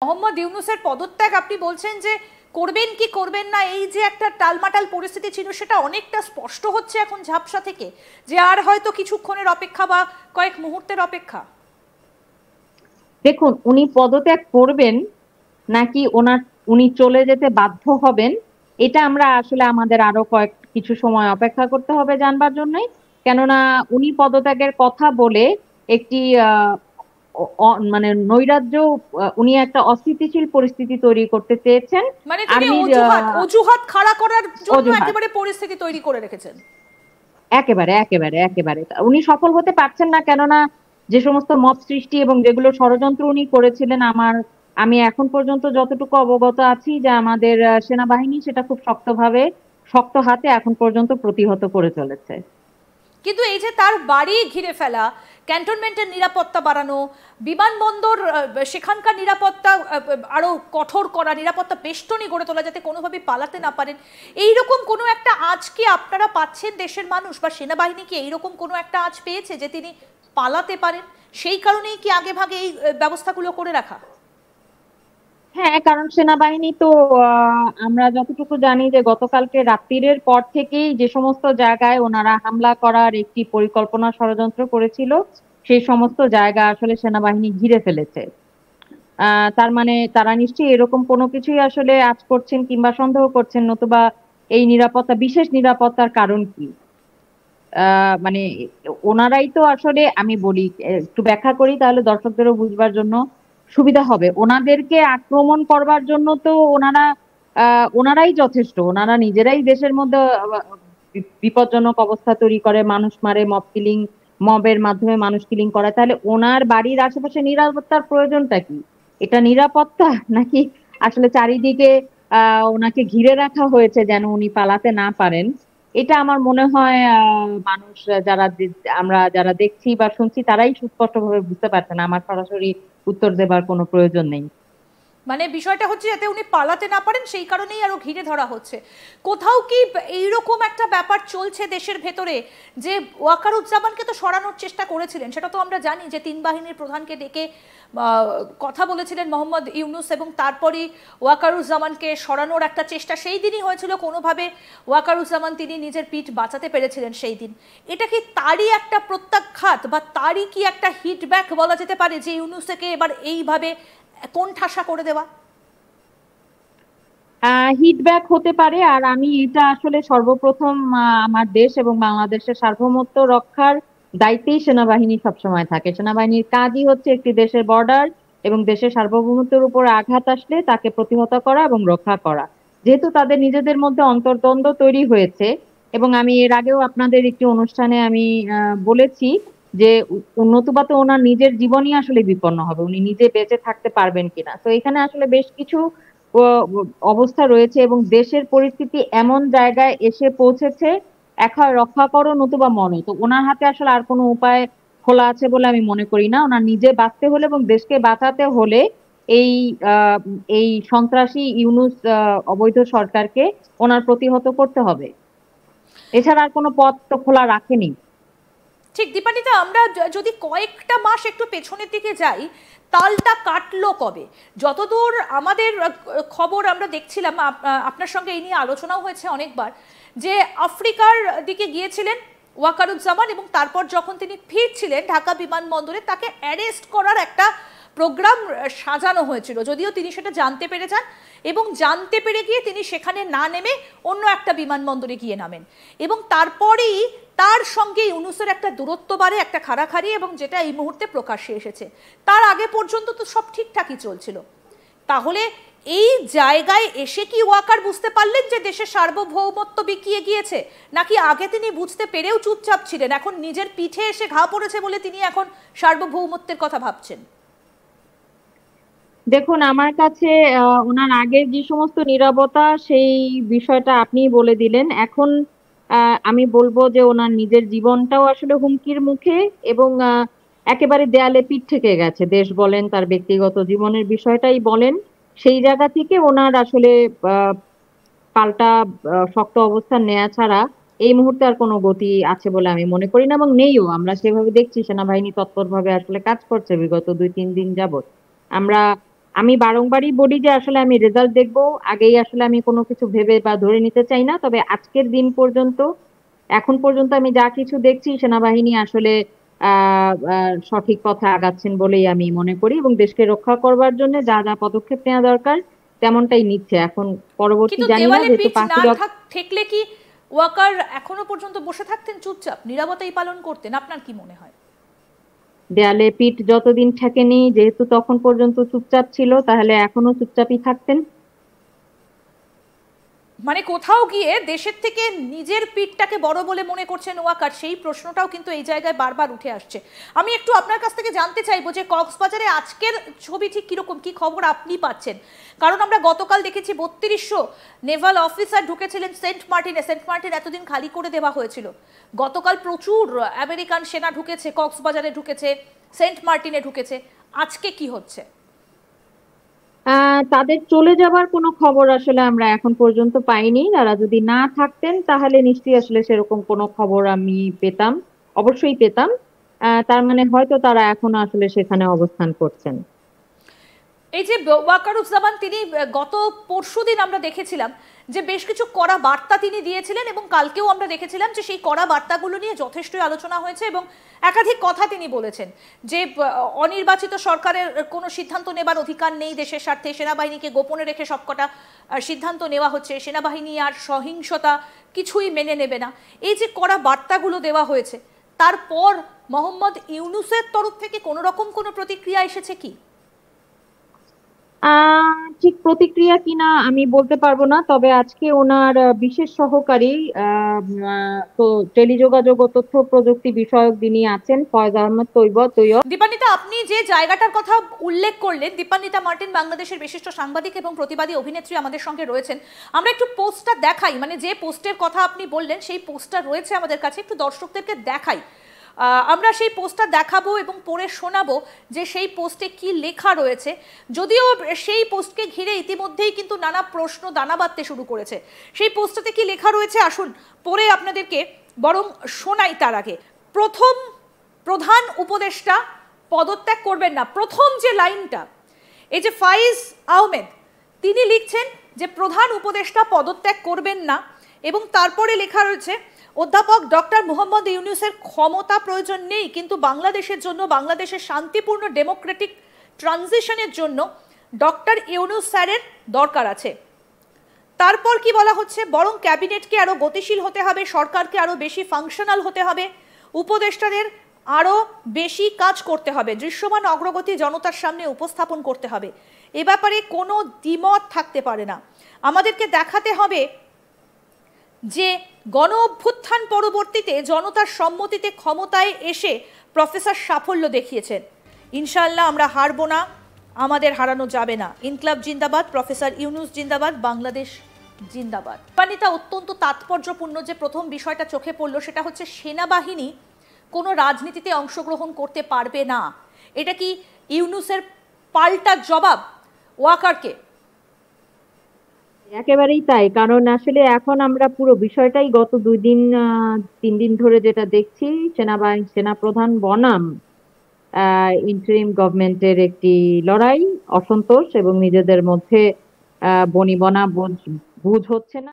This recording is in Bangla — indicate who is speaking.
Speaker 1: মোহাম্মদ ইউনূসের পদত্যাগ আপনি বলছেন যে করবেন কি করবেন না, এই যে একটা টালমাটাল পরিস্থিতি ছিল সেটা অনেকটা স্পষ্ট হচ্ছে এখন ঝাপসা থেকে, যে আর হয়তো কিছুক্ষণের অপেক্ষা বা কয়েক মুহূর্তের অপেক্ষা।
Speaker 2: দেখুন, উনি পদত্যাগ করবেন নাকি উনি চলে যেতে বাধ্য হবেন, এটা আমরা আসলে আমাদের আরো কিছু সময় অপেক্ষা করতে হবে জানবার জন্যই। কেননা উনি পদত্যাগের কথা বলে একটি মানে নৈরাজ্য, উনি একটা অস্থিতিশীল পরিস্থিতি তৈরি করতে চেয়েছেন।
Speaker 1: মানে তিনি
Speaker 2: আর্মির
Speaker 1: অজুহাত অজুহাত খাড়া করার জন্য
Speaker 2: অজুহাত,
Speaker 1: একেবারে পরিস্থিতি তৈরি করে রেখেছেন।
Speaker 2: একেবারে একেবারে একেবারে উনি সফল হতে পারছেন না। কেননা যে সমস্ত মব সৃষ্টি এবং যেগুলো ষড়যন্ত্র উনি করেছিলেন, আমি এখন পর্যন্ত যতটুকু অবগত আছি যে আমাদের সেনাবাহিনী সেটা খুব শক্ত হাতে এখন পর্যন্ত প্রতিহত করে চলেছে।
Speaker 1: কিন্তু এই যে তার বাড়ি ঘিরে ফেলা, ক্যান্টনমেন্টের নিরাপত্তা বাড়ানো, বিমানবন্দর সেখানকার নিরাপত্তা আরো কঠোর করা, নিরাপত্তা বেষ্টনী গড়ে তোলা যাতে কোনোভাবে পালাতে না পারেন, এইরকম কোনো একটা আজ কি আপনারা পাচ্ছেন দেশের মানুষ বা সেনাবাহিনী কি এইরকম কোনো একটা আজ পেয়েছে যে তিনি পালাতে পারেন? সেই কারণেই কি আগে ভাগে এই ব্যবস্থাগুলো করে রাখা?
Speaker 2: হ্যাঁ, কারণ সেনাবাহিনী তো আমরা যতটুকু জানি যে গতকালকে রাত্রির পর থেকেই যে সমস্ত জায়গায় ওনারা হামলা করার একটি পরিকল্পনা ষড়যন্ত্র করেছিল, সেই সমস্ত জায়গা আসলে সেনাবাহিনী ঘিরে ফেলেছে। তার মানে তারা নিশ্চয়ই এরকম কোনো কিছুই আসলে আঁচ করছেন কিংবা সন্দেহ করছেন, নতুবা এই বিশেষ নিরাপত্তার কারণ কি? মানে ওনারাই তো আসলে, আমি বলি একটু ব্যাখ্যা করি তাহলে দর্শকদেরও বুঝবার জন্য সুবিধা হবে। ওনাদেরকে আক্রমণ করবার জন্য তো ওনারাই যথেষ্ট। ওনারা নিজেরাই দেশের মধ্যে বিপজ্জনক অবস্থা তৈরি করে, মানুষ মারে, মবের মাধ্যমে মানুষ কিলিং করে। তাহলে ওনার বাড়ির আশেপাশে নিরাপত্তার প্রয়োজনটা কি? এটা নিরাপত্তা নাকি আসলে চারিদিকে ওনাকে ঘিরে রাখা হয়েছে যেন উনি পালাতে না পারেন? এটা আমার মনে হয় মানুষ আমরা যারা দেখছি বা শুনছি তারাই সুস্পষ্টভাবে বুঝতে পারছেন। আমার সরাসরি উত্তর দেবার কোনো প্রয়োজন নেই।
Speaker 1: মানে বিষয়টা হচ্ছে যাতে উনি পালাতে না পারেন সেই কারণেই আরো ঘিরে ধরা হচ্ছে। কোথাও কি এইরকম একটা ব্যাপার চলছে দেশের ভেতরে যে ওয়াকারুজ্জামানকে তো সরানোর চেষ্টা করেছিলেন, সেটা তো আমরা জানি যে তিন বাহিনীর প্রধানকে ডেকে কথা বলেছিলেন মোহাম্মদ ইউনূস, এবং তারপরই ওয়াকারুজ্জামানকে সরানোর একটা চেষ্টা সেই দিনই হয়েছিল। কোনোভাবে ওয়াকারুজ্জামান তিনি নিজের পিঠ বাঁচাতে পেরেছিলেন সেই দিন। এটা কি তারই একটা প্রত্যাঘাত বা তারই কি একটা হিটব্যাক বলা যেতে পারে যে ইউনূসকে এবার এইভাবে কোন ঠাসা করে দেওয়া?
Speaker 2: হিটব্যাক হতে পারে। আর আমি এটা আসলে সর্বপ্রথম আমার দেশ এবং বাংলাদেশের সার্বভৌমত্ব রক্ষার দায়িত্বেই সেনাবাহিনী সবসময় থাকে। সেনাবাহিনীর কাজই হচ্ছে একটি দেশের বর্ডার এবং দেশের সার্বভৌমত্বের উপর আঘাত আসলে তাকে প্রতিহত করা এবং রক্ষা করা। যেহেতু তাদের নিজেদের মধ্যে অন্তর্দ্বন্দ্ব তৈরি হয়েছে, এবং আমি এর আগেও আপনাদের একটি অনুষ্ঠানে আমি বলেছি যে নতুবা তো ওনার নিজের জীবনই আসলে বিপন্ন হবে, উনি নিজে বেঁচে থাকতে পারবেন কিনা। তো এখানে আসলে বেশ কিছু অবস্থা রয়েছে এবং দেশের পরিস্থিতি এমন জায়গায় এসে পৌঁছেছে, এক হয় রক্ষা করো নতুবা মরো। তো ওনার হাতে আসলে আর কোনো উপায় খোলা আছে বলে আমি মনে করি না। ওনার নিজে বাঁচতে হলে এবং দেশকে বাঁচাতে হলে এই আহ এই সন্ত্রাসী ইউনূস অবৈধ সরকারকে ওনার প্রতিহত করতে হবে। এছাড়া আর কোনো পথ তো খোলা রাখেনি।
Speaker 1: ঠিক দীপানিতা, আমরা যদি কয়েকটা মাস একটু পেছনের দিকে যাই, তালটা কাটলো কবে? যতদূর আমাদের খবর আমরা দেখছিলাম, আপনার সঙ্গে এই নিয়ে আলোচনাও হয়েছে অনেকবার, যে আফ্রিকার দিকে গিয়েছিলেন ওয়াকারুজ্জামান, এবং তারপর যখন তিনি ফিরছিলেন ঢাকা বিমানবন্দরে তাকে অ্যারেস্ট করার একটা প্রোগ্রাম সাজানো হয়েছিল, যদিও তিনি সেটা জানতে পেরে যান এবং জানতে পেরে গিয়ে তিনি সেখানে না নেমে অন্য একটা বিমানবন্দরে গিয়ে নামেন, এবং তারপরেই তার সঙ্গে ইউনূসের একটা দূরত্ব বাড়ে, একটা খাড়াখাড়ি, এবং যেটা এই মুহূর্তে প্রকাশ্যে এসেছে। তার আগে পর্যন্ত তো সব ঠিকঠাকই চলছিল। তাহলে এই জায়গায় এসে কি ওয়াকার বুঝতে পারলেন যে দেশের সার্বভৌমত্ব বিকিয়ে গিয়েছে, নাকি আগে তিনি বুঝতে পেরেও চুপচাপ ছিলেন, এখন নিজের পিঠে এসে ঘা পড়েছে বলে তিনি এখন সার্বভৌমত্বের কথা ভাবছেন?
Speaker 2: দেখুন, আমার কাছে ওনার আগের যে সমস্ত নীরবতা, সেই বিষয়টা আপনি বলে দিলেন। এখন আমি বলবো যে ওনার নিজের জীবনটাও আসলে হুমকির মুখে এবং একেবারে দেয়ালে পিঠ থেকে গেছে। দেশ বলেন, তার ব্যক্তিগত জীবনের বিষয়টাই বলেন, সেই জায়গা থেকে ওনার আসলে আহ পাল্টা শক্ত অবস্থান নেওয়া ছাড়া এই মুহূর্তে আর কোনো গতি আছে বলে আমি মনে করি না, এবং নেইও। আমরা সেভাবে দেখছি সেনাবাহিনী তৎপরভাবে আসলে কাজ করছে বিগত 2-3 দিন যাবত। আমরা আমি বারংবারই বলি যে আসলে আমি রেজাল্ট দেখবো, আগেই আসলে আমি কোনো কিছু ভেবে বা ধরে নিতে চাই না। তবে আজকের দিন পর্যন্ত, এখন পর্যন্ত আমি যা কিছু দেখছি, সেনাবাহিনী আসলে সঠিক পথে আগাচ্ছেন বলেই আমি মনে করি, এবং দেশকে রক্ষা করবার জন্য যা যা পদক্ষেপ নেওয়া দরকার তেমনটাই নিচ্ছে। এখন পরবর্তী
Speaker 1: কিন্তু
Speaker 2: জানি না,
Speaker 1: দেওয়ালে
Speaker 2: যেহেতু
Speaker 1: পিঠ না
Speaker 2: 5ই
Speaker 1: ঠেকলে কি ওয়াকার এখনো পর্যন্ত বসে থাকতেন চুপচাপ, নীরবতাই পালন করতেন? আপনার কি মনে হয়?
Speaker 2: দেয়ালে পিঠ যতদিন ঠেকেনি, যেহেতু তখন পর্যন্ত চুপচাপ ছিল, তাহলে এখনো চুপচাপই থাকতেন।
Speaker 1: মানে কোথাও গিয়ে দেশের থেকে নিজের পিঠটাকে বড় বলে মনে করছেন ওয়াকার, সেই প্রশ্নটাও কিন্তু এই জায়গায় বারবার উঠে আসছে। আমি একটু আপনার কাছ থেকে জানতে চাইবো যে কক্সবাজারে আজকের ছবি ঠিক কিরকম, কি খবর আপনি পাচ্ছেন? কারণ আমরা গতকাল দেখেছি 3200 নেভাল অফিসার ঢুকেছিলেন সেন্ট মার্টিনে। সেন্ট মার্টিন এতদিন খালি করে দেওয়া হয়েছিল, গতকাল প্রচুর আমেরিকান সেনা ঢুকেছে, কক্সবাজারে ঢুকেছে, সেন্ট মার্টিনে ঢুকেছে। আজকে কি হচ্ছে?
Speaker 2: তাদের চলে যাবার কোনো খবর আসলে আমরা এখন পর্যন্ত পাইনি। তারা যদি না থাকতেন তাহলে নিশ্চয়ই আসলে সেরকম কোনো খবর আমি পেতাম, অবশ্যই পেতাম। তার মানে হয়তো তারা এখনো আসলে সেখানে অবস্থান করছেন।
Speaker 1: এই যে ওয়াকারুজ্জামান, তিনি গত পরশুদিন আমরা দেখেছিলাম যে বেশ কিছু কড়া বার্তা তিনি দিয়েছিলেন, এবং কালকেও আমরা দেখেছিলাম যে সেই কড়া বার্তাগুলো নিয়ে যথেষ্টই আলোচনা হয়েছে, এবং একাধিক কথা তিনি বলেছেন যে অনির্বাচিত সরকারের কোনো সিদ্ধান্ত নেবার অধিকার নেই দেশের স্বার্থে, সেনাবাহিনীকে গোপনে রেখে সবকটা সিদ্ধান্ত নেওয়া হচ্ছে, সেনাবাহিনী আর সহিংসতা কিছুই মেনে নেবে না। এই যে কড়া বার্তাগুলো দেওয়া হয়েছে, তারপর মোহাম্মদ ইউনূসের তরফ থেকে কোনো রকম কোনো প্রতিক্রিয়া এসেছে কি?
Speaker 2: ঠিক প্রতিক্রিয়া কিনা আমি বলতে পারবো না, তবে আজকে ওনার বিশেষ সহকারী তো টেলিযোগাযোগ ও তথ্য প্রযুক্তি বিষয়ক যিনি আছেন, ফয়েজ আহমেদ তৈয়ব।
Speaker 1: দীপান্বিতা, আপনি যে জায়গাটার কথা উল্লেখ করলেন, দীপান্বিতা মার্টিন বাংলাদেশের বিশিষ্ট সাংবাদিক এবং প্রতিবাদী অভিনেত্রী আমাদের সঙ্গে রয়েছেন। আমরা একটু পোস্টটা দেখাই, মানে যে পোস্টের কথা আপনি বললেন সেই পোস্টটা রয়েছে আমাদের কাছে, একটু দর্শকদেরকে দেখাই। আমরা সেই পোস্টটা দেখাবো এবং পড়ে শোনাবো যে সেই পোস্টে কি লেখা রয়েছে। যদিও সেই পোস্টকে ঘিরে ইতিমধ্যেই কিন্তু নানা প্রশ্ন দানা বাঁধতে শুরু করেছে। সেই পোস্টটাতে কি লেখা রয়েছে আসুন পড়ে আপনাদেরকে বরং শোনাই। তার আগে, প্রথম প্রধান উপদেষ্টা পদত্যাগ করবেন না, প্রথম যে লাইনটা, এই যে ফাইজ আহমেদ তিনি লিখছেন যে প্রধান উপদেষ্টা পদত্যাগ করবেন না, এবং তারপরে লেখা রয়েছে অধ্যাপক ডক্টর মোহাম্মদ ইউনূসের ক্ষমতা প্রয়োজন নেই, কিন্তু বাংলাদেশের জন্য, বাংলাদেশের শান্তিপূর্ণ ডেমোক্রেটিক ট্রানজিশনের জন্য ডক্টর ইউনূস স্যারের দরকার আছে। তারপর কি বলা হচ্ছে, বরং ক্যাবিনেটকে আরো গতিশীল হতে হবে, সরকারকে আরো বেশি ফাংশনাল হতে হবে, উপদেষ্টাদের আরো বেশি কাজ করতে হবে, দৃশ্যমান অগ্রগতি জনতার সামনে উপস্থাপন করতে হবে। এ ব্যাপারে কোনো দ্বিমত থাকতে পারে না। আমাদেরকে দেখাতে হবে যে গণ অভ্যুত্থান পরবর্তীতে জনতার সম্মতিতে ক্ষমতায় এসে প্রফেসর সাফল্য দেখিয়েছেন। ইনশাআল্লাহ আমরা হারবো না, আমাদের হারানো যাবে না। ইনকলাব জিন্দাবাদ, প্রফেসর ইউনূস জিন্দাবাদ, বাংলাদেশ জিন্দাবাদ। পানিতা অত্যন্ত তাৎপর্যপূর্ণ যে প্রথম বিষয়টা চোখে পড়লো সেটা হচ্ছে সেনাবাহিনী কোনো রাজনীতিতে অংশগ্রহণ করতে পারবে না। এটা কি ইউনূসের পাল্টা জবাব ওয়াকারকে?
Speaker 2: একেবারেই তাই, কারণ আসলে এখন আমরা পুরো বিষয়টাই গত 2 দিন 3 দিন ধরে যেটা দেখছি, সেনাপ্রধান বনাম ইন্টারিম গভর্নমেন্টের একটি লড়াই, অসন্তোষ এবং নিজেদের মধ্যে বনিবনা বুঝ হচ্ছে না।